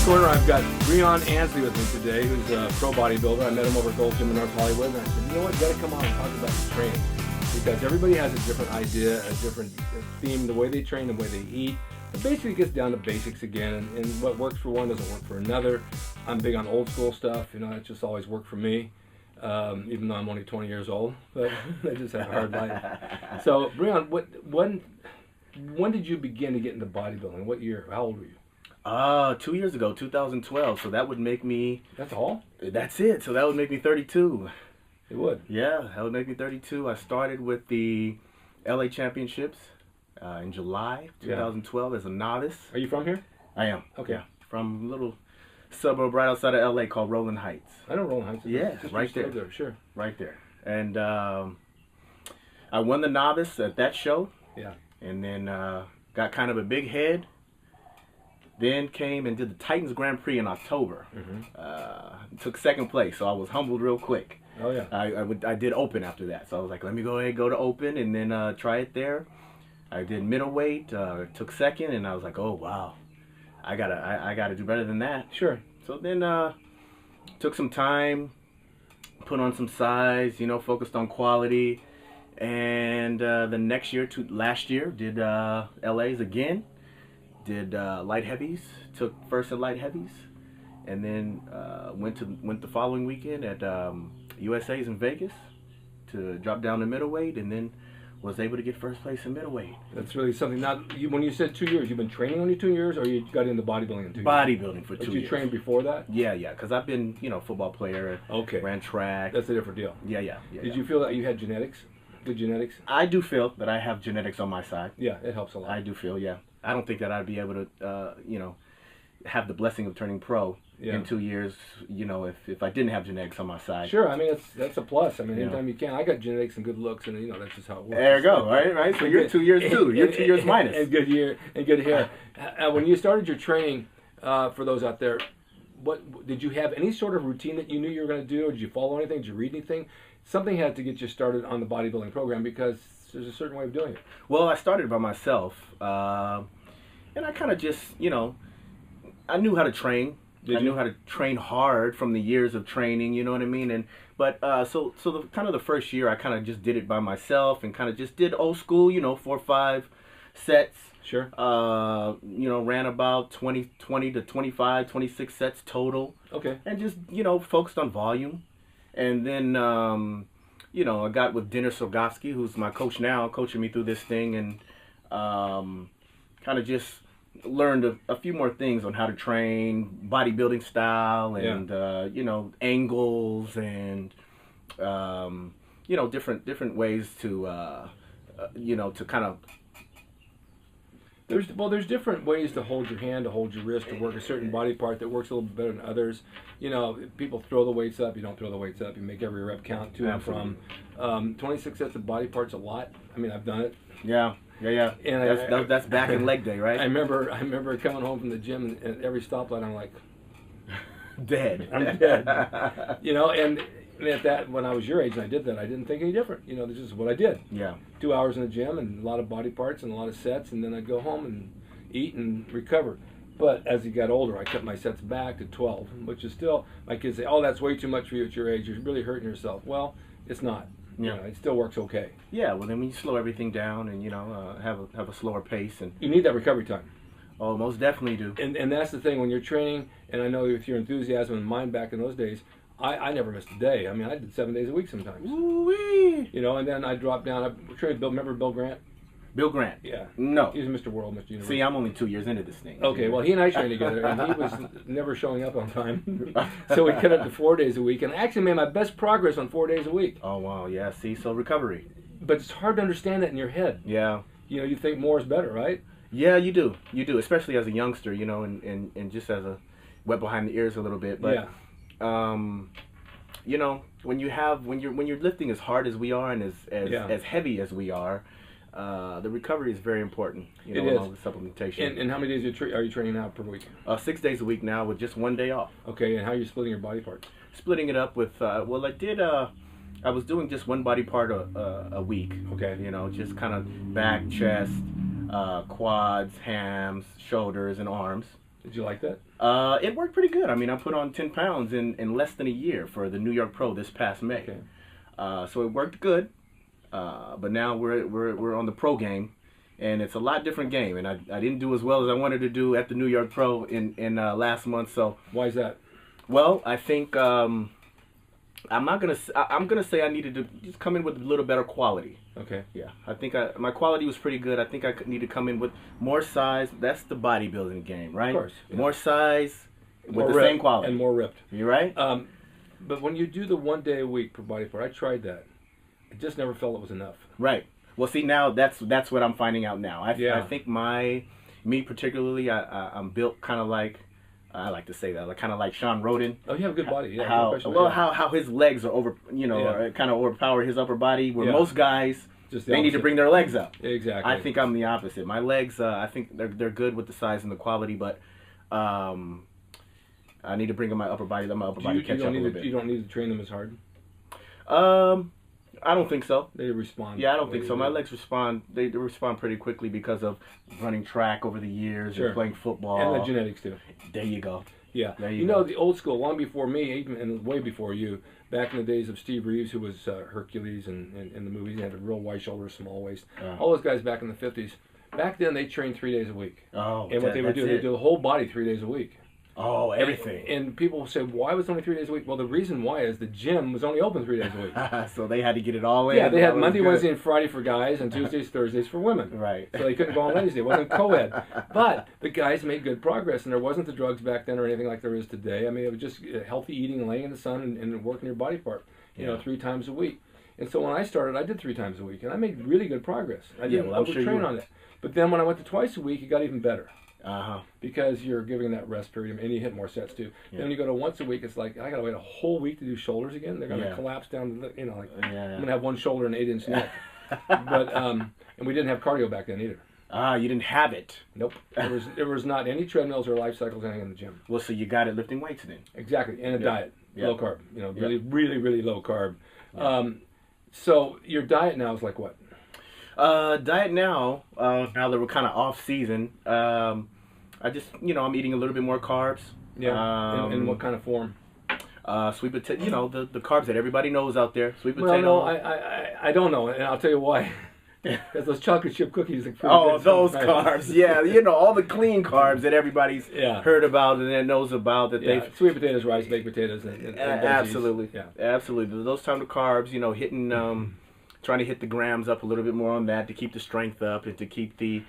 corner, I've got Breon Ansley with me today, who's a pro bodybuilder. I met him over at Gold Gym in North Hollywood, and I said, you know what, you got to come on and talk about your training. Because everybody has a different idea, a different theme, the way they train, the way they eat. It basically gets down to basics again, and what works for one doesn't work for another. I'm big on old school stuff, you know, it just always worked for me, even though I'm only 20 years old, but I just had a hard life. So, Breon, when did you begin to get into bodybuilding? What year? How old were you? 2 years ago, 2012. So that would make me... That's all? That's it. So that would make me 32. It would? Yeah, that would make me 32. I started with the LA Championships in July 2012 as a novice. Are you from here? I am. Okay. Yeah, from a little suburb right outside of LA called Rolling Heights. I know Rolling Heights. Yeah, right there. Sure. Right there. And I won the novice at that show. Yeah. And then got kind of a big head. Then came and did the Titans Grand Prix in October. Took second place, so I was humbled real quick. Oh yeah. I did open after that, so I was like, let me go ahead and go to open and then try it there. I did middleweight, took second, and I was like, oh wow, I gotta do better than that. Sure. So then took some time, put on some size, you know, focused on quality, and the next year, last year, did LA's again. Did light heavies, took first at light heavies, and then went the following weekend at USA's in Vegas to drop down to middleweight, and then was able to get first place in middleweight. That's really something. Now, when you said 2 years, you've been training only 2 years, or you got into bodybuilding in 2 years? Bodybuilding for 2 years. Did you train before that? Yeah, because I've been, you know, football player. Okay. Ran track. That's a different deal. Yeah. Did you feel that you had genetics? Good genetics? I do feel that I have genetics on my side. Yeah, it helps a lot. I do feel, yeah. I don't think that I'd be able to, you know, have the blessing of turning pro in 2 years, you know, if I didn't have genetics on my side. Sure, I mean, that's a plus. I mean, You anytime you can. I got genetics and good looks, and, you know, that's just how it works. There you go, right? So you're 2 years too. You're 2 years minus. And good hair. When you started your training, for those out there, what did you have any sort of routine that you knew you were going to do, or did you follow anything? Did you read anything? Something had to get you started on the bodybuilding program, because there's a certain way of doing it. Well, I started by myself, and I kind of just, you know, I knew how to train. I knew how to train hard from the years of training, you know what I mean? But so the first year I kind of just did it by myself and kind of just did old school, you know, 4 or 5 sets. Sure. You know, ran about 20 to 25, 26 sets total. Okay. And just, you know, focused on volume. And then, you know, I got with Dennis Rogovsky, who's my coach now, coaching me through this thing, and kind of just learned a few more things on how to train, bodybuilding style, and you know, angles, and you know, different ways to you know, to kind of. There's different ways to hold your hand, to hold your wrist, to work a certain body part that works a little bit better than others. You know, people throw the weights up. You don't throw the weights up. You make every rep count to and from. 26 sets of body parts a lot. I mean, I've done it. Yeah. And that's back in leg day, right? I remember coming home from the gym, and at every stoplight I'm like, dead. I'm dead. You know, and at that, when I was your age and I did that, I didn't think any different. You know, this is what I did. Yeah. 2 hours in the gym and a lot of body parts and a lot of sets, and then I'd go home and eat and recover. But as he got older, I cut my sets back to 12, which is still, my kids say, oh, that's way too much for you at your age. You're really hurting yourself. Well, it's not. Yeah. You know, it still works okay. Yeah, well, then when you slow everything down and, you know, have a slower pace. And you need that recovery time. Oh, most definitely do. And that's the thing when you're training, and I know with your enthusiasm and mine back in those days, I never missed a day. I mean, I did 7 days a week sometimes. Ooh-wee. You know, and then I dropped down. I trained Bill. Remember Bill Grant? Bill Grant? Yeah. No. He was Mr. World, Mr. Universe. See, I'm only 2 years into this thing. Okay, well, he and I trained together, and he was never showing up on time. So we cut it to 4 days a week, and I actually made my best progress on 4 days a week. Oh, wow, yeah, see, so recovery. But it's hard to understand that in your head. Yeah. You know, you think more is better, right? Yeah, you do, especially as a youngster, you know, and just as a wet behind the ears a little bit. But, you know, when you're lifting as hard as we are and as heavy as we are, the recovery is very important. You know, along with supplementation. And how many days are you training now per week? 6 days a week now with just 1 day off. Okay, and how are you splitting your body parts? Splitting it up with well, I was doing just one body part a week. Okay. You know, just kind of back, chest, quads, hams, shoulders, and arms. Did you like that? It worked pretty good. I mean, I put on 10 pounds in less than a year for the New York Pro this past May. Okay. So it worked good. But now we're on the pro game, and it's a lot different game. And I didn't do as well as I wanted to do at the New York Pro in last month. So why is that? Well, I think I'm gonna say I needed to just come in with a little better quality. Okay. Yeah, I think my quality was pretty good. I think I need to come in with more size. That's the bodybuilding game, right? Of course. Yeah. More size with More the ripped same quality. and more ripped. You right? But when you do the 1 day a week per body part, I tried that. I just never felt it was enough. Right. Well, see, now that's what I'm finding out now. I think me particularly, I'm built kind of like, I like to say that, like kind of like Sean Roden. Oh, you have a good body. Yeah. How his legs are kind of overpower his upper body. Where most guys, they need to bring their legs up. Exactly. I think I'm the opposite. My legs, I think they're good with the size and the quality, but I need to bring up my upper body. Let my upper body catch up a little bit. You don't need to train them as hard. I don't think so. They respond. Yeah, I don't think so. My legs respond. They respond pretty quickly because of running track over the years and playing football. And the genetics too. There you go. Yeah. There you know, the old school, long before me, even and way before you, back in the days of Steve Reeves, who was Hercules in the movies, he had a real wide shoulder, small waist. All those guys back in the 50s, back then they trained 3 days a week. Oh, and what they would do, they do the whole body 3 days a week. Oh, everything. And people say, why was it only 3 days a week? Well, the reason why is the gym was only open 3 days a week. So they had to get it all in. Yeah, they had Monday, Wednesday, and Friday for guys, and Tuesdays, Thursdays for women. Right. So they couldn't go on Wednesday. It wasn't co-ed. But the guys made good progress, and there wasn't the drugs back then or anything like there is today. I mean, it was just healthy eating, laying in the sun, and working your body part, you know, 3 times a week. And so when I started, I did 3 times a week, and I made really good progress. I didn't overtrain on it. But then when I went to twice a week, it got even better. Because you're giving that rest period and you hit more sets too. Then when you go to once a week, it's like I gotta wait a whole week to do shoulders again. They're gonna collapse down to the, like I'm gonna have one shoulder and 8-inch neck. But and we didn't have cardio back then either. You didn't have it. Nope. There was not any treadmills or life cycles anything in the gym. Well, so you got it lifting weights then. Exactly, and a diet, low carb. You know, really low carb. So your diet now is like what? Diet now. Now that we're kind of off season. I just, I'm eating a little bit more carbs. Yeah. In what kind of form? Sweet potato, the carbs that everybody knows out there. Sweet potato. Well, no, I don't know, and I'll tell you why. Because those chocolate chip cookies are pretty good those sometimes. carbs. Yeah, all the clean carbs that everybody's heard about and knows about. Sweet potatoes, rice, baked potatoes, and absolutely. Yeah. Absolutely. Those kind of carbs, hitting, trying to hit the grams up a little bit more on that to keep the strength up and to keep the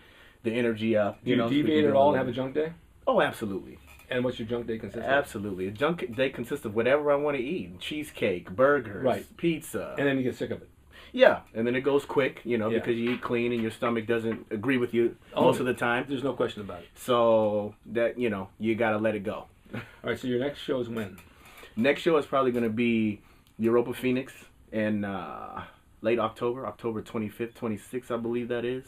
energy up. Do you deviate at all and have a junk day? Oh, absolutely. And what's your junk day consist of? Absolutely. A junk day consists of whatever I want to eat. Cheesecake, burgers, pizza. And then you get sick of it. Yeah, and then it goes quick, because you eat clean and your stomach doesn't agree with you most of the time. There's no question about it. So that, you got to let it go. All right, so your next show is when? Next show is probably going to be Europa Phoenix in late October 25th, 26th, I believe that is.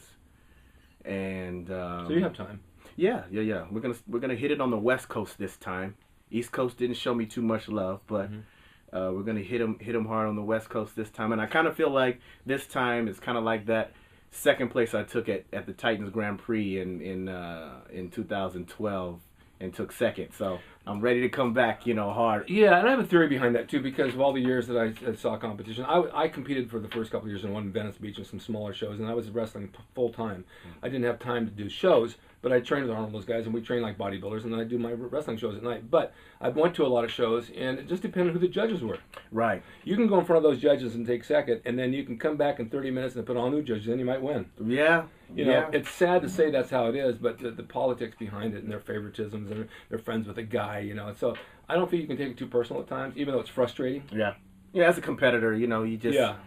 And so you have time. Yeah. We're gonna hit it on the West Coast this time. East Coast didn't show me too much love, but we're gonna hit them hard on the West Coast this time. And I kind of feel like this time is kind of like that second place I took at the Titans Grand Prix in 2012 and took second. So I'm ready to come back, hard. Yeah, and I have a theory behind that too, because of all the years that I saw competition. I competed for the first couple of years and won in Venice Beach and some smaller shows, and I was wrestling full time. I didn't have time to do shows, but I trained with Arnold, those guys, and we trained like bodybuilders, and then I do my wrestling shows at night. But I went to a lot of shows, and it just depended who the judges were. Right. You can go in front of those judges and take second, and then you can come back in 30 minutes and put all new judges, and you might win. Yeah. It's sad to say that's how it is, but the politics behind it and their favoritisms, and they're friends with a guy, So I don't think you can take it too personal at times, even though it's frustrating. Yeah. Yeah, as a competitor, you just... Yeah.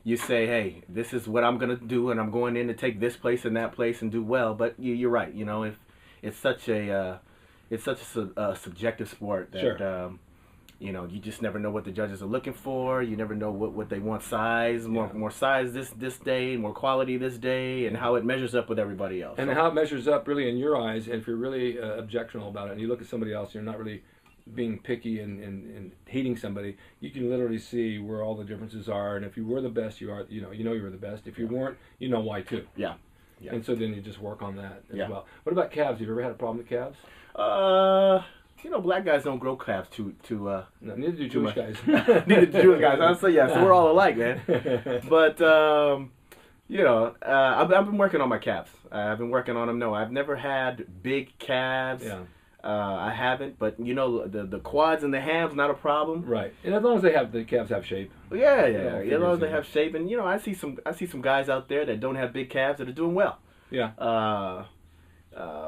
You say, hey, this is what I'm going to do, and I'm going in to take this place and that place and do well. But you're right. If it's such a subjective sport that, you just never know what the judges are looking for. You never know what they want size, more size this day, more quality this day, and how it measures up with everybody else. And how it measures up really in your eyes, and if you're really objectional about it, and you look at somebody else, you're not really being picky and hating somebody, you can literally see where all the differences are. And if you were the best, you were the best. If you weren't, you know why too. Yeah. Yeah. And so then you just work on that as Yeah. well. What about calves? Have you ever had a problem with calves? Black guys don't grow calves too No, neither do Jewish guys. Neither do Jewish guys. Honestly, yeah. So we're all alike, man. But I've been working on my calves. I've been working on them. No, I've never had big calves. Yeah. I haven't, but the quads and the hams not a problem. Right, and as long as the calves have shape. Yeah. As long as they yeah. have shape, and I see some guys out there that don't have big calves that are doing well. Yeah.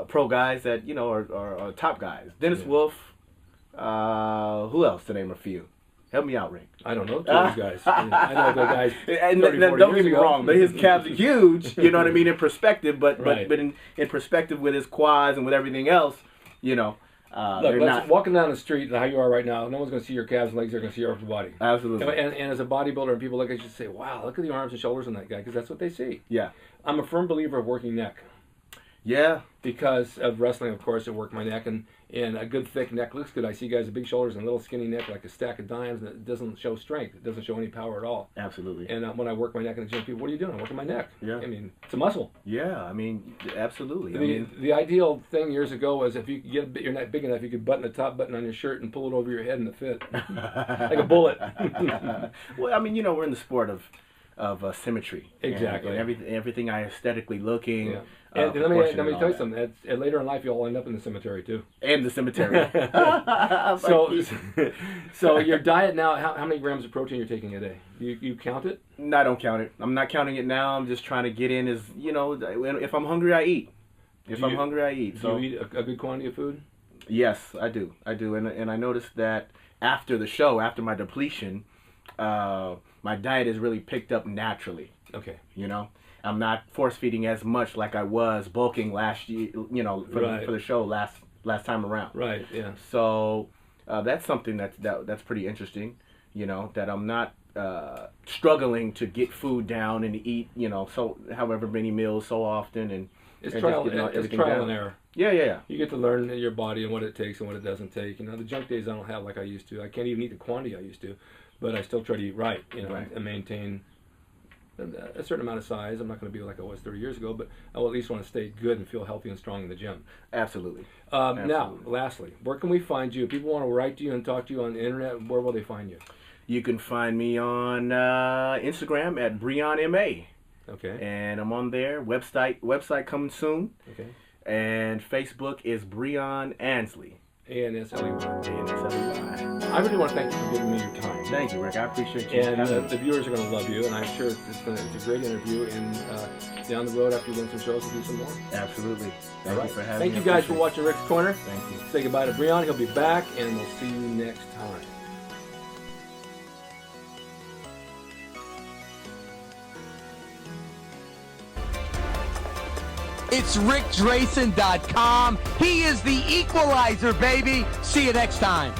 Pro guys that are top guys. Dennis Wolf. Who else to name a few? Help me out, Rick. I don't know those guys. I know the guys. And 30, 40 don't get years me ago. wrong, but his calves are huge. You know what I mean in perspective, but Right. in perspective with his quads and with everything else, Look, they're not. walking down the street, how you are right now, no one's going to see your calves and legs. They're going to see your upper body. Absolutely. And as a bodybuilder, and people look at you and say, "Wow, look at the arms and shoulders on that guy," because that's what they see. Yeah. I'm a firm believer of working neck. Yeah. Because of wrestling, of course, I work my neck, and a good thick neck looks good. I see guys with big shoulders and a little skinny neck like a stack of dimes, and it doesn't show strength. It doesn't show any power at all. Absolutely. And when I work my neck in the gym, people, what are you doing? I'm working my neck. Yeah. I mean, it's a muscle. Yeah. I mean, absolutely. The ideal thing years ago was if you could get your neck big enough, you could button the top button on your shirt and pull it over your head in the fit. Like a bullet. Well, I mean, we're in the sport of symmetry. Exactly. And everything aesthetically looking. Yeah. And let me proportion and tell you all something. Later in life, you'll end up in the cemetery too. And the cemetery. So your diet now, how many grams of protein you're taking a day? You count it? No, I don't count it. I'm not counting it now. I'm just trying to get in as, if I'm hungry, I eat. If I'm hungry, I eat. Do you eat a good quantity of food? Yes, I do. And I noticed that after the show, after my depletion, my diet has really picked up naturally. Okay. I'm not force feeding as much like I was bulking last year, for the show last time around. Right. Yeah. So that's something that's pretty interesting. That I'm not struggling to get food down and eat. So however many meals so often and it's and trial. just getting It's everything trial down. and error. Yeah. You get to learn your body and what it takes and what it doesn't take. The junk days I don't have like I used to. I can't even eat the quantity I used to, but I still try to eat right. Right. And maintain a certain amount of size. I'm not going to be like I was 30 years ago, but I will at least want to stay good and feel healthy and strong in the gym. Absolutely. Now, lastly, where can we find you? If people want to write to you and talk to you on the internet, where will they find you? You can find me on Instagram at Breon MA. Okay. And I'm on there. Website coming soon. Okay. And Facebook is Breon Ansley. ANSLEY. ANSLEY. I really want to thank you for giving me your time. Thank you, Rick. I appreciate you. And the viewers are going to love you, and I'm sure it's a great interview. And down the road, after you win some shows, we'll do some more. Absolutely. Thank you for having me. Thank you guys for watching Rick's Corner. Thank you. Say goodbye to Breon. He'll be back, and we'll see you next time. It's RickDrasin.com. He is the equalizer, baby. See you next time.